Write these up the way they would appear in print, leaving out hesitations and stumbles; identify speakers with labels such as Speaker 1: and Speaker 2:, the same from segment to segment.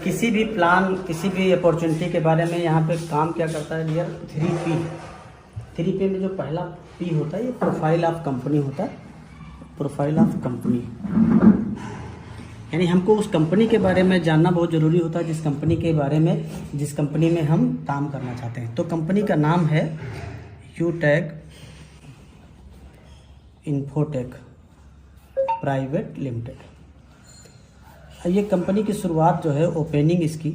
Speaker 1: किसी भी प्लान, किसी भी अपॉर्चुनिटी के बारे में यहाँ पे काम क्या करता है डियर, 3P में जो पहला P होता है ये प्रोफाइल ऑफ कंपनी होता है। प्रोफाइल ऑफ कंपनी यानी हमको उस कंपनी के बारे में जानना बहुत ज़रूरी होता है, जिस कंपनी के बारे में, जिस कंपनी में हम काम करना चाहते हैं। तो कंपनी का नाम है यूटैग इन्फोटेक प्राइवेट लिमिटेड। ये कंपनी की शुरुआत जो है, ओपनिंग इसकी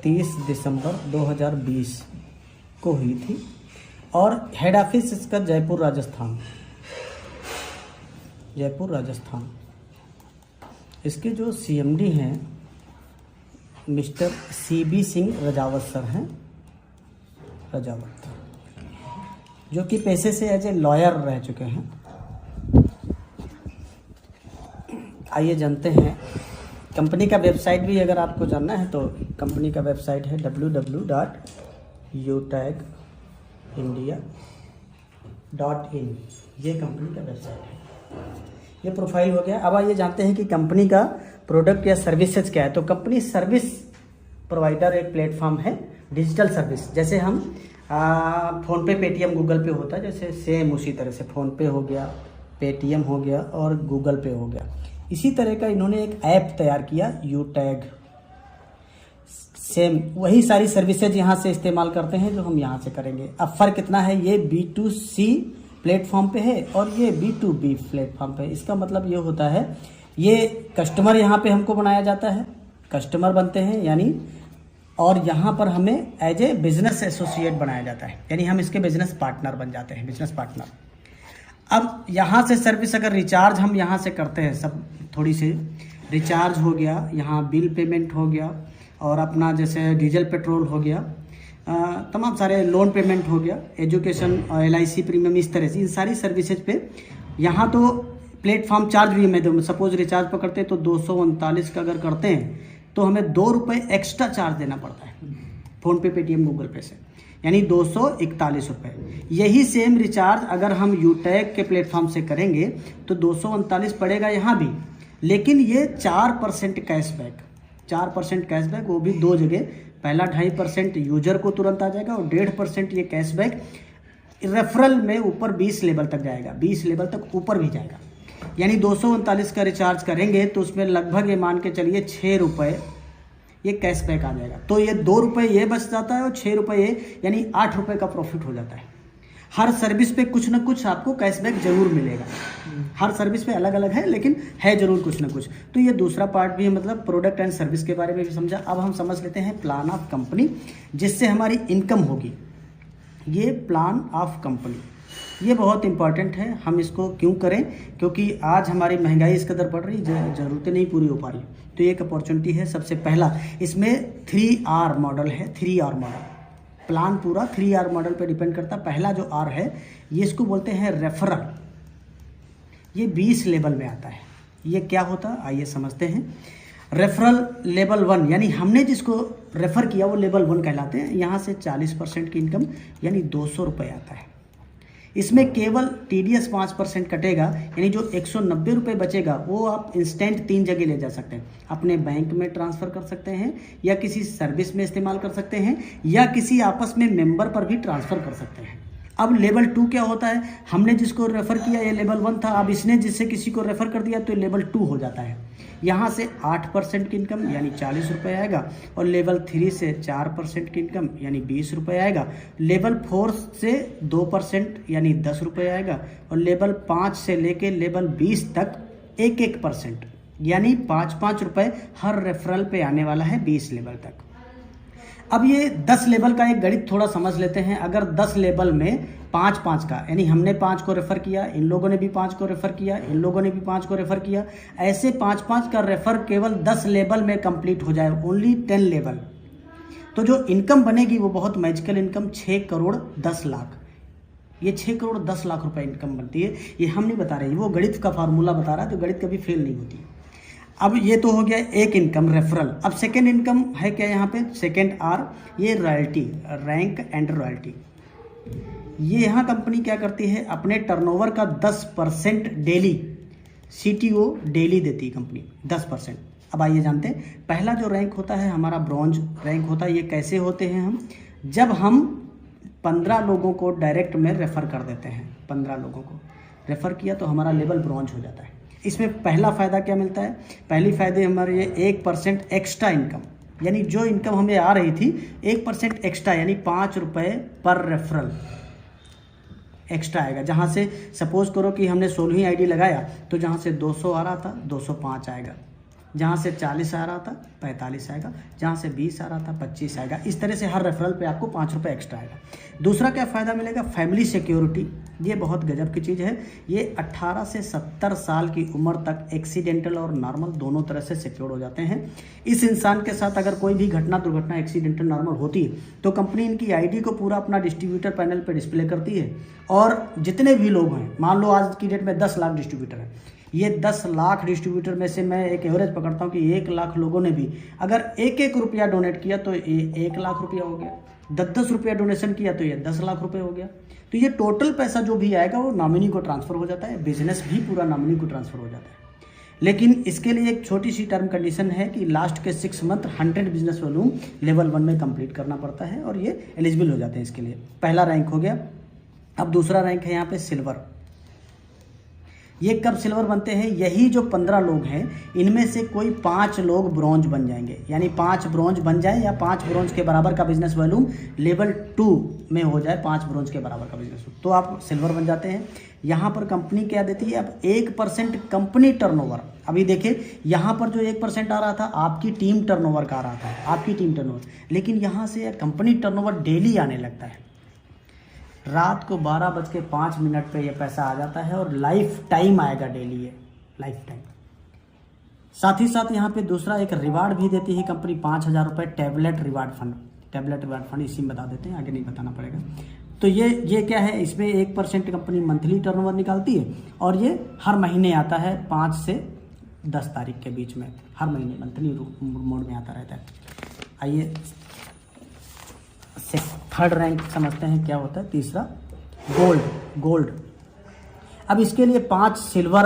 Speaker 1: 30 दिसंबर 2020 को हुई थी और हेड ऑफिस इसका जयपुर राजस्थान। इसके जो CMD हैं mister CB Singh Rajawat sir हैं, जो कि पेशे से एज ए लॉयर रह चुके हैं। आइए जानते हैं कंपनी का वेबसाइट भी अगर आपको जानना है तो कंपनी का वेबसाइट है www.utagindia.in। ये कंपनी का वेबसाइट है। ये प्रोफाइल हो गया। अब आइए जानते हैं कि कंपनी का प्रोडक्ट या सर्विसेज क्या है। तो कंपनी सर्विस प्रोवाइडर एक प्लेटफॉर्म है, डिजिटल सर्विस। जैसे हम फ़ोन पे, पेटीएम, गूगल पे होता है, जैसे सेम उसी तरह से फ़ोन पे हो गया, पेटीएम हो गया और गूगल पे हो गया। इसी तरह का इन्होंने एक ऐप तैयार किया यूटैग। सेम वही सारी सर्विसेज यहाँ से इस्तेमाल करते हैं जो हम यहाँ से करेंगे। अब फ़र्क कितना है, ये B2C प्लेटफॉर्म पे है और ये B2B प्लेटफॉर्म पे है। इसका मतलब ये होता है, ये कस्टमर यहाँ पे हमको बनाया जाता है, कस्टमर बनते हैं यानी, और यहाँ पर हमें एज ए बिजनेस एसोसिएट बनाया जाता है, यानी हम इसके बिजनेस पार्टनर बन जाते हैं, बिजनेस पार्टनर। अब यहाँ से सर्विस अगर रिचार्ज हम यहाँ से करते हैं, सब थोड़ी सी रिचार्ज हो गया, यहाँ बिल पेमेंट हो गया और अपना जैसे डीजल पेट्रोल हो गया, तमाम सारे लोन पेमेंट हो गया, एजुकेशन और LIC प्रीमियम, इस तरह से इन सारी सर्विसेज पे यहाँ तो प्लेटफॉर्म चार्ज भी हमें, सपोज रिचार्ज पर करते हैं तो 239 का अगर करते हैं तो हमें 2 रुपये एक्स्ट्रा चार्ज देना पड़ता है फ़ोन पे, पेटीएम, गूगल पे से, यानी 241 रुपये। यही सेम रिचार्ज अगर हम यूटैग के प्लेटफॉर्म से करेंगे तो 239 पड़ेगा यहाँ भी, लेकिन ये 4% कैशबैक, 4% कैशबैक, वो भी दो जगह। पहला 2.5% यूजर को तुरंत आ जाएगा और 1.5% ये कैशबैक रेफरल में ऊपर 20 लेवल तक जाएगा, 20 लेवल तक ऊपर भी जाएगा। यानी 239 का रिचार्ज करेंगे तो उसमें लगभग ये मान के चलिए 6 रुपये ये कैशबैक आ जाएगा। तो ये 2 रुपये ये बच जाता है और 6 रुपये ये, यानी 8 रुपये का प्रॉफिट हो जाता है। हर सर्विस पे कुछ ना कुछ आपको कैशबैक जरूर मिलेगा। हर सर्विस पे अलग अलग है लेकिन है जरूर कुछ ना कुछ। तो ये दूसरा पार्ट भी है, मतलब प्रोडक्ट एंड सर्विस के बारे में भी समझा। अब हम समझ लेते हैं प्लान ऑफ कंपनी, जिससे हमारी इनकम होगी। ये प्लान ऑफ कंपनी ये बहुत इंपॉर्टेंट है। हम इसको क्यों करें, क्योंकि आज हमारी महंगाई इस कदर बढ़ रही, ज़रूरतें नहीं पूरी हो पा रही। तो ये एक अपॉर्चुनिटी है। सबसे पहला इसमें 3R मॉडल है, 3R मॉडल। प्लान पूरा 3R मॉडल पे डिपेंड करता है। पहला जो R है ये इसको बोलते हैं रेफरल। ये 20 लेवल में आता है। ये क्या होता है आइए समझते हैं। रेफरल लेवल 1 यानी हमने जिसको रेफ़र किया वो लेवल 1 कहलाते हैं। यहाँ से 40% की इनकम यानी 200 रुपये आता है। इसमें केवल TDS 5% कटेगा, यानी जो 190 रुपये बचेगा वो आप इंस्टेंट 3 जगह ले जा सकते हैं। अपने बैंक में ट्रांसफ़र कर सकते हैं, या किसी सर्विस में इस्तेमाल कर सकते हैं, या किसी आपस में मेंबर पर भी ट्रांसफ़र कर सकते हैं। अब लेवल 2 क्या होता है, हमने जिसको रेफ़र किया ये लेवल 1 था, अब इसने जिससे किसी को रेफ़र कर दिया तो लेवल 2 हो जाता है। यहाँ से 8% की इनकम यानी 40 रुपये आएगा, और लेवल 3 से 4% की इनकम यानी 20 रुपये आएगा। लेवल 4 से 2% यानी 10 रुपये आएगा, और लेवल 5 से लेके लेवल 20 तक 1% यानी 5-5 रुपये हर रेफरल पे आने वाला है 20 लेवल तक। अब ये 10 लेवल का एक गणित थोड़ा समझ लेते हैं। अगर 10 लेवल में 5-5 का, यानी हमने 5 को रेफ़र किया, इन लोगों ने भी 5 को रेफ़र किया, इन लोगों ने भी 5 को रेफ़र किया, ऐसे 5-5 का रेफ़र केवल 10 लेवल में कंप्लीट हो जाए, ओनली 10 लेवल। तो जो इनकम बनेगी वो बहुत मैजिकल इनकम, 6 करोड़ 10 लाख। ये 6 करोड़ 10 लाख रुपए इनकम बनती है। ये हम नहीं बता रहे, वो गणित का फार्मूला बता रहा है, तो गणित कभी फेल नहीं होती। अब ये तो हो गया एक इनकम रेफरल। अब सेकेंड इनकम है क्या यहाँ पे, सेकेंड R, ये रॉयल्टी, रैंक एंड रॉयल्टी। ये यहाँ कंपनी क्या करती है, अपने टर्नओवर का 10% डेली, CTO डेली देती है कंपनी 10%। अब आइए जानते हैं, पहला जो रैंक होता है हमारा ब्रॉन्ज रैंक होता है। ये कैसे होते हैं हम, जब हम 15 लोगों को डायरेक्ट में रेफ़र कर देते हैं, 15 लोगों को रेफ़र किया तो हमारा लेवल ब्रॉन्ज हो जाता है। इसमें पहला फ़ायदा क्या मिलता है, पहली फ़ायदे हमारे ये 1% एक्स्ट्रा इनकम, यानी जो इनकम हमें आ रही थी 1% एक्स्ट्रा, यानी 5 रुपये पर रेफरल एक्स्ट्रा आएगा। जहाँ से सपोज़ करो कि हमने 16वीं आईडी लगाया तो जहाँ से 200 आ रहा था 205 आएगा, जहाँ से 40 आ रहा था 45 आएगा, जहाँ से 20 आ रहा था 25 आएगा। इस तरह से हर रेफरल पे आपको 5 रुपये एक्स्ट्रा आएगा। दूसरा क्या फ़ायदा मिलेगा, फैमिली सिक्योरिटी। ये बहुत गजब की चीज़ है। ये 18 से 70 साल की उम्र तक एक्सीडेंटल और नॉर्मल दोनों तरह से सिक्योर हो जाते हैं। इस इंसान के साथ अगर कोई भी घटना दुर्घटना एक्सीडेंटल नॉर्मल होती है तो कंपनी इनकी आईडी को पूरा अपना डिस्ट्रीब्यूटर पैनल पर डिस्प्ले करती है, और जितने भी लोग हैं, मान लो आज की डेट में 10 लाख डिस्ट्रीब्यूटर हैं, ये 10 लाख डिस्ट्रीब्यूटर में से मैं एक एवरेज पकड़ता हूँ कि 1 लाख लोगों ने भी अगर 1-1 रुपया डोनेट किया तो ये 1 लाख रुपया हो गया, 10-10 रुपया डोनेशन किया तो ये 10 लाख रुपए हो गया। तो ये टोटल पैसा जो भी आएगा वो नॉमिनी को ट्रांसफ़र हो जाता है, बिजनेस भी पूरा नॉमिनी को ट्रांसफ़र हो जाता है। लेकिन इसके लिए एक छोटी सी टर्म कंडीशन है कि लास्ट के 6 मंथ 100 बिजनेस वॉल्यूम लेवल 1 में कंप्लीट करना पड़ता है, और ये एलिजिबल हो जाते हैं इसके लिए। पहला रैंक हो गया। अब दूसरा रैंक है यहाँ पे सिल्वर। ये कब सिल्वर बनते हैं, यही जो 15 लोग हैं इनमें से कोई 5 लोग ब्रॉन्ज बन जाएंगे, यानी 5 ब्रॉन्ज बन जाए या 5 ब्रॉन्ज के बराबर का बिजनेस वॉल्यूम लेवल 2 में हो जाए, 5 ब्रॉन्ज के बराबर का बिजनेस तो आप सिल्वर बन जाते हैं। यहाँ पर कंपनी क्या देती है, अब 1% कंपनी टर्नओवर। अभी देखिए यहाँ पर जो 1% आ रहा था आपकी टीम टर्नओवर का आ रहा था, आपकी टीम टर्नओवर, लेकिन यहाँ से कंपनी टर्नओवर डेली आने लगता है। रात को 12:05 पे ये पैसा आ जाता है और लाइफ टाइम आएगा डेली, ये लाइफ टाइम। साथ ही साथ यहाँ पे दूसरा एक रिवार्ड भी देती है कंपनी, 5,000 रुपये tablet reward fund. Tablet reward fund इसी में बता देते हैं, आगे नहीं बताना पड़ेगा। तो ये क्या है, इसमें 1% कंपनी मंथली टर्नओवर निकालती है, और ये हर महीने आता है 5 से 10 तारीख के बीच में, हर महीने मंथली मोड में आता रहता है। आइए थर्ड रैंक समझते हैं क्या होता है। तीसरा गोल्ड। अब इसके लिए 5 सिल्वर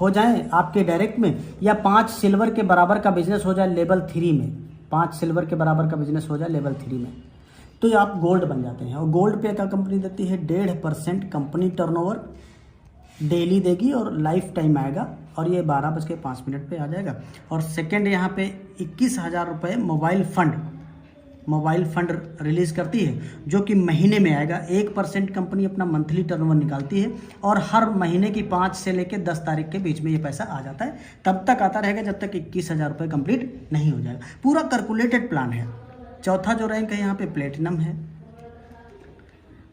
Speaker 1: हो जाए आपके डायरेक्ट में, या 5 सिल्वर के बराबर का बिजनेस हो जाए लेवल 3 में, 5 सिल्वर के बराबर का बिजनेस हो जाए लेवल 3 में, तो आप गोल्ड बन जाते हैं। और गोल्ड पे क्या कंपनी देती है, 1.5% कंपनी टर्नओवर डेली देगी और लाइफ टाइम आएगा, और ये 12:05 पे आ जाएगा। और सेकेंड यहाँ पे 21,000 रुपये मोबाइल फंड रिलीज़ करती है, जो कि महीने में आएगा। 1% कंपनी अपना मंथली टर्नओवर निकालती है, और हर महीने की 5 से लेकर 10 तारीख के बीच में ये पैसा आ जाता है। तब तक आता रहेगा जब तक 21,000 रुपये कंप्लीट नहीं हो जाएगा। पूरा कैलकुलेटेड प्लान है। चौथा जो रैंक है यहाँ पे प्लेटिनम है।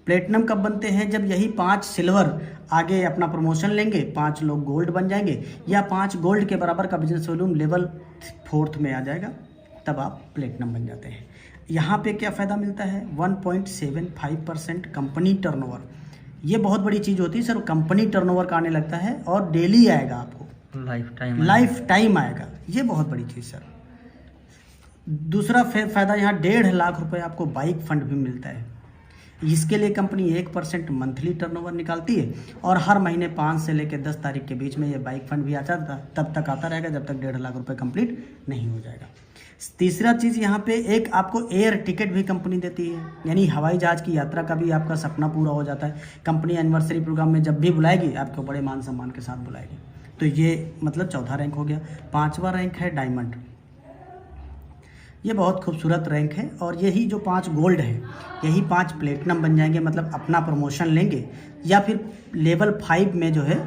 Speaker 1: प्लेटिनम कब बनते हैं, जब यही 5 सिल्वर आगे अपना प्रमोशन लेंगे, 5 लोग गोल्ड बन जाएंगे, या 5 गोल्ड के बराबर का बिजनेस वॉल्यूम लेवल 4 में आ जाएगा, तब आप प्लेटिनम बन जाते हैं। यहाँ पे क्या फ़ायदा मिलता है, 1.75% कंपनी टर्नओवर। ये बहुत बड़ी चीज़ होती है सर, कंपनी टर्नओवर का आने लगता है और डेली आएगा आपको, लाइफ टाइम आएगा। ये बहुत बड़ी चीज़ सर। दूसरा फ़ायदा यहाँ 1.5 लाख रुपए आपको बाइक फंड भी मिलता है। इसके लिए कंपनी 1% मंथली टर्नओवर निकालती है, और हर महीने 5 से लेकर 10 तारीख के बीच में ये बाइक फंड भी आता था, तब तक आता रहेगा जब तक 1.5 लाख रुपए कंप्लीट नहीं हो जाएगा। तीसरा चीज़ यहाँ पे एक आपको एयर टिकट भी कंपनी देती है, यानी हवाई जहाज़ की यात्रा का भी आपका सपना पूरा हो जाता है। कंपनी एनिवर्सरी प्रोग्राम में जब भी बुलाएगी आपको बड़े मान सम्मान के साथ बुलाएगी। तो ये मतलब चौथा रैंक हो गया। 5वां रैंक है डायमंड। ये बहुत खूबसूरत रैंक है, और यही जो 5 गोल्ड है यही 5 प्लेटिनम बन जाएंगे, मतलब अपना प्रमोशन लेंगे, या फिर लेवल 5 में जो है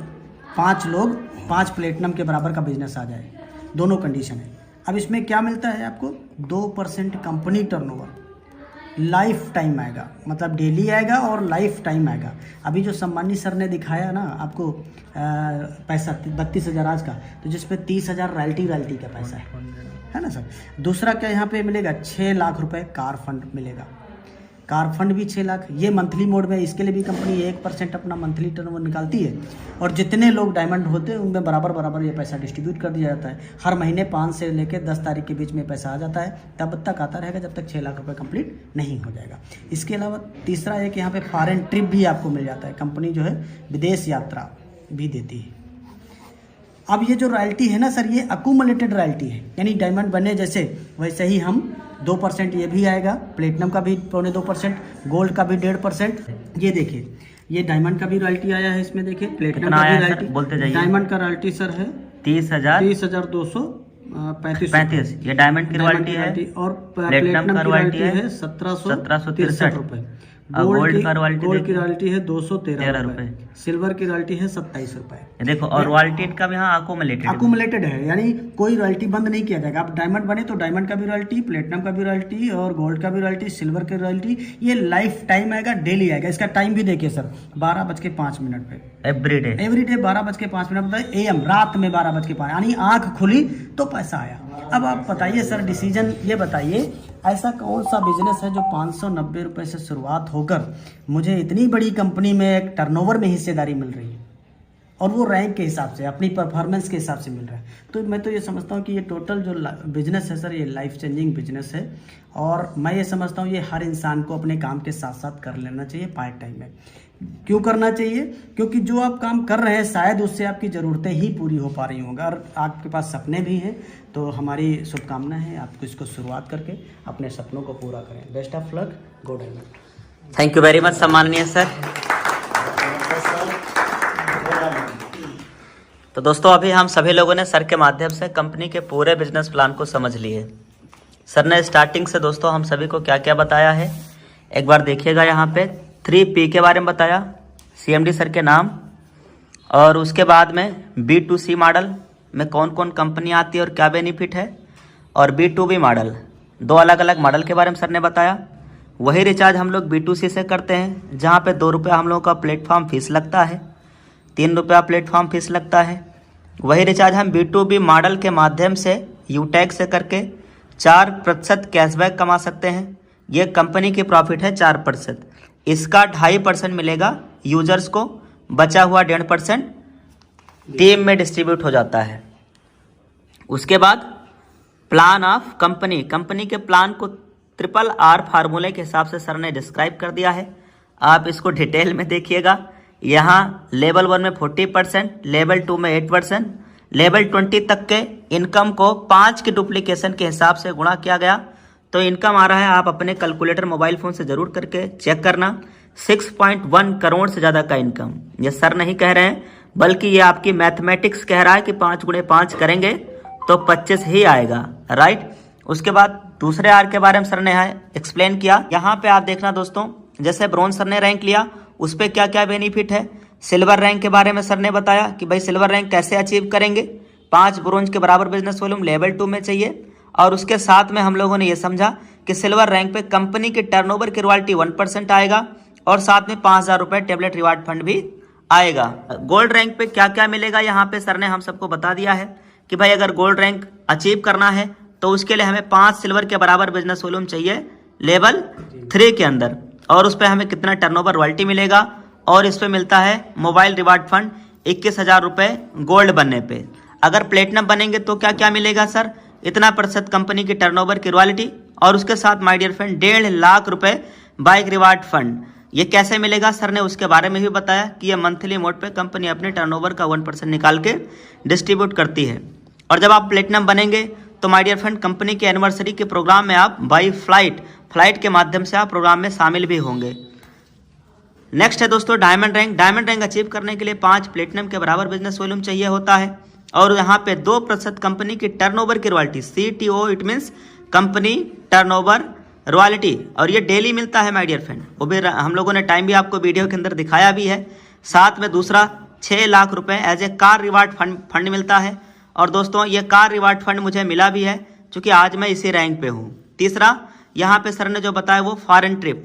Speaker 1: 5 लोग 5 प्लेटिनम के बराबर का बिजनेस आ जाए, दोनों कंडीशन है। अब इसमें क्या मिलता है आपको, 2% कंपनी टर्नओवर, लाइफ टाइम आएगा, मतलब डेली आएगा और लाइफ टाइम आएगा। अभी जो सम्मानी सर ने दिखाया ना आपको पैसा 32,000 आज का, तो जिस पे 30,000 रॉयल्टी का पैसा है ना सर। दूसरा क्या यहाँ पे मिलेगा, 6 लाख रुपए कार फंड मिलेगा। कार फंड भी 6 लाख, ये मंथली मोड में। इसके लिए भी कंपनी 1% अपना मंथली टर्नओवर निकालती है, और जितने लोग डायमंड होते हैं उनमें बराबर ये पैसा डिस्ट्रीब्यूट कर दिया जाता है। हर महीने 5 से लेकर 10 तारीख के बीच में पैसा आ जाता है, तब तक आता रहेगा जब तक 6 लाख रुपए कंप्लीट नहीं हो जाएगा। इसके अलावा तीसरा एक यहाँ पे फॉरेन ट्रिप भी आपको मिल जाता है, कंपनी जो है विदेश यात्रा भी देती है। अब ये जो रॉयल्टी है ना सर, ये अकुमुलेटेड रॉयल्टी है, यानी डायमंड बने जैसे वैसे ही हम 2% ये भी आएगा, प्लेटिनम का भी 2.25%, गोल्ड का भी 1.5%। ये देखिए ये डायमंड का भी रॉयल्टी आया है इसमें, देखिए प्लेटिनम का भी रॉयल्टी बोलते जाइए। डायमंड का रॉयल्टी सर है 30,235।
Speaker 2: ये डायमंड की रॉयल्टी है
Speaker 1: और प्लेटिनम की रॉयल्टी है 1763 रुपए। गोल्ड की रॉयल्टी है 213 रुपए। सिल्वर की रॉयल्टी है 27 रुपए।
Speaker 2: देखो, और रॉयल्टी का भी यहाँ
Speaker 1: अकुमुलेटेड है, यानी कोई रॉयल्टी बंद नहीं किया जाएगा। आप डायमंड बने तो डायमंड का भी रॉयल्टी, प्लेटिनम का भी रॉयल्टी और गोल्ड का भी रॉयल्टी, सिल्वर की रॉयल्टी, ये लाइफ टाइम आएगा, डेली आएगा। इसका टाइम भी देखिए सर, 12:05 पे एवरीडे 12:05 AM, रात में 12:05, यानी आंख खुली तो पैसा आया। अब आप बताइए सर, डिसीजन ये बताइए, ऐसा कौन सा बिजनेस है जो 590 रुपए से शुरुआत होकर मुझे इतनी बड़ी कंपनी में एक टर्नओवर में हिस्सेदारी मिल रही है, और वो रैंक के हिसाब से, अपनी परफॉर्मेंस के हिसाब से मिल रहा है। तो मैं तो ये समझता हूँ कि ये टोटल जो बिजनेस है सर, ये लाइफ चेंजिंग बिजनेस है। और मैं ये समझता हूँ ये हर इंसान को अपने काम के साथ साथ कर लेना चाहिए पार्ट टाइम में। क्यों करना चाहिए? क्योंकि जो आप काम कर रहे हैं शायद उससे आपकी ज़रूरतें ही पूरी हो पा रही होंगी, और आपके पास सपने भी हैं। तो हमारी शुभकामनाएं हैं आपको इसको शुरुआत करके अपने सपनों को पूरा करें। Best of luck, go diamond.
Speaker 2: Thank you very much सम्माननीय सर। तो दोस्तों, अभी हम सभी लोगों ने सर के माध्यम से कंपनी के पूरे बिजनेस प्लान को समझ लिए। सर ने स्टार्टिंग से दोस्तों हम सभी को क्या क्या बताया है एक बार देखिएगा। यहाँ पे 3P के बारे में बताया, CMD सर के नाम, और उसके बाद में B2C मॉडल में कौन कौन कंपनी आती है और क्या बेनिफिट है, और B2B मॉडल, 2 अलग अलग मॉडल के बारे में सर ने बताया। वही रिचार्ज हम लोग B2C से करते हैं, जहाँ पे 2 रुपया हम लोगों का प्लेटफॉर्म फीस लगता है, 3 रुपया प्लेटफॉर्म फीस लगता है। वही रिचार्ज हम B2B मॉडल के माध्यम से यूटैग से करके 4% कैशबैक कमा सकते हैं। ये कंपनी की प्रॉफिट है 4%, इसका 2.5% मिलेगा यूजर्स को, बचा हुआ 1.5% टीम में डिस्ट्रीब्यूट हो जाता है। उसके बाद प्लान ऑफ कंपनी के प्लान को RRR फार्मूले के हिसाब से सर ने डिस्क्राइब कर दिया है। आप इसको डिटेल में देखिएगा। यहाँ लेवल 1 में 40%, लेवल 2 में 8%, लेवल 20 तक के इनकम को 5 के डुप्लीकेशन के हिसाब से गुणा किया गया तो इनकम आ रहा है, आप अपने कैलकुलेटर मोबाइल फोन से जरूर करके चेक करना, 6.1 करोड़ से ज़्यादा का इनकम। ये सर नहीं कह रहे हैं, बल्कि ये आपकी मैथमेटिक्स कह रहा है कि 5 गुणे 5 करेंगे तो 25 ही आएगा, राइट। उसके बाद दूसरे आर के बारे में सर ने एक्सप्लेन किया। यहाँ पे आप देखना दोस्तों, जैसे ब्रोंज सर ने रैंक लिया, उस पर क्या क्या बेनिफिट है। सिल्वर रैंक के बारे में सर ने बताया कि भाई सिल्वर रैंक कैसे अचीव करेंगे, 5 ब्रोंज के बराबर बिजनेस वॉल्यूम लेवल 2 में चाहिए। और उसके साथ में हम लोगों ने ये समझा कि सिल्वर रैंक पे कंपनी के टर्नओवर की रॉयल्टी 1% आएगा, और साथ में 5,000 रुपये टेबलेट रिवार्ड फंड भी आएगा। गोल्ड रैंक पे क्या क्या मिलेगा, यहाँ पे सर ने हम सबको बता दिया है कि भाई अगर गोल्ड रैंक अचीव करना है तो उसके लिए हमें 5 सिल्वर के बराबर बिजनेस वॉल्यूम चाहिए लेवल 3 के अंदर, और उस पर हमें कितना टर्नओवर रॉयल्टी मिलेगा, और इस पे मिलता है मोबाइल रिवार्ड फंड 21,000 रुपये गोल्ड बनने पे। अगर प्लेटिनम बनेंगे तो क्या क्या मिलेगा सर, इतना % कंपनी की टर्नओवर की रॉयल्टी, और उसके साथ माय डियर फ्रेंड 1.5 लाख रुपए बाइक रिवार्ड फंड। ये कैसे मिलेगा सर ने उसके बारे में भी बताया कि ये मंथली मोड पे कंपनी अपने टर्नओवर का 1% निकाल के डिस्ट्रीब्यूट करती है। और जब आप प्लेटिनम बनेंगे तो माय डियर फ्रेंड कंपनी के एनिवर्सरी के प्रोग्राम में आप बाई फ्लाइट के माध्यम से आप प्रोग्राम में शामिल भी होंगे। नेक्स्ट है दोस्तों डायमंड रैंक अचीव करने के लिए 5 प्लेटिनम के बराबर बिजनेस वॉल्यूम चाहिए होता है, और यहाँ पे 2% कंपनी की टर्नओवर की royalty, CTO it means company turnover royalty, और ये डेली मिलता है माय डियर फ्रेंड। वो भी हम लोगों ने टाइम भी आपको वीडियो के अंदर दिखाया भी है। साथ में दूसरा 6 लाख रुपए as a car reward fund मिलता है, और दोस्तों ये कार रिवार्ड फंड मुझे मिला भी है क्योंकि आज मैं इसी रैंक पे हूँ। तीसरा यहाँ पे सर ने जो बताया वो फॉरेन ट्रिप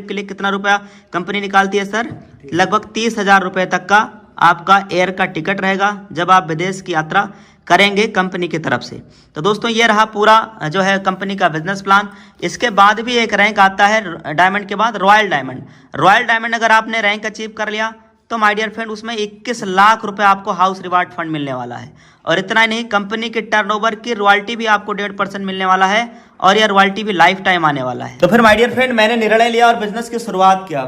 Speaker 2: के लिए कितना रुपया कंपनी निकालती है सर, लगभग 30,000 रुपये तक का आपका एयर का टिकट रहेगा जब आप विदेश की यात्रा करेंगे कंपनी की तरफ से। तो दोस्तों ये रहा पूरा जो है कंपनी का बिजनेस प्लान। इसके बाद भी एक रैंक आता है डायमंड के बाद, रॉयल डायमंड अगर आपने रैंक अचीव कर लिया तो माय डियर फ्रेंड उसमें 21 लाख रुपए आपको हाउस रिवार्ड फंड मिलने वाला है। और इतना ही नहीं, कंपनी के टर्नओवर की रॉयल्टी भी आपको 1.5% मिलने वाला है, और यह रॉयल्टी भी लाइफ टाइम आने वाला है। तो फिर माय डियर फ्रेंड मैंने निर्णय लिया और बिजनेस की शुरुआत किया।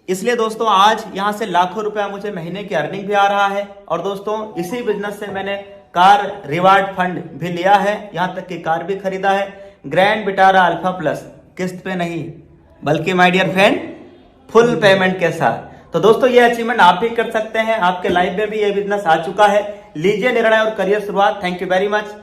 Speaker 2: इसलिए दोस्तों आज यहाँ से लाखों रुपया मुझे महीने की अर्निंग भी आ रहा है। और दोस्तों इसी बिजनेस से मैंने कार रिवार्ड फंड भी लिया है, यहाँ तक कि कार भी खरीदा है, ग्रैंड विटारा अल्फा प्लस, किस्त पे नहीं बल्कि my dear friend full payment के साथ। तो दोस्तों ये अचीवमेंट आप भी कर सकते हैं, आपके लाइफ में भी ये बिजनेस आ चुका है। लीजिए निर्णय और करिए शुरुआत। Thank you very much.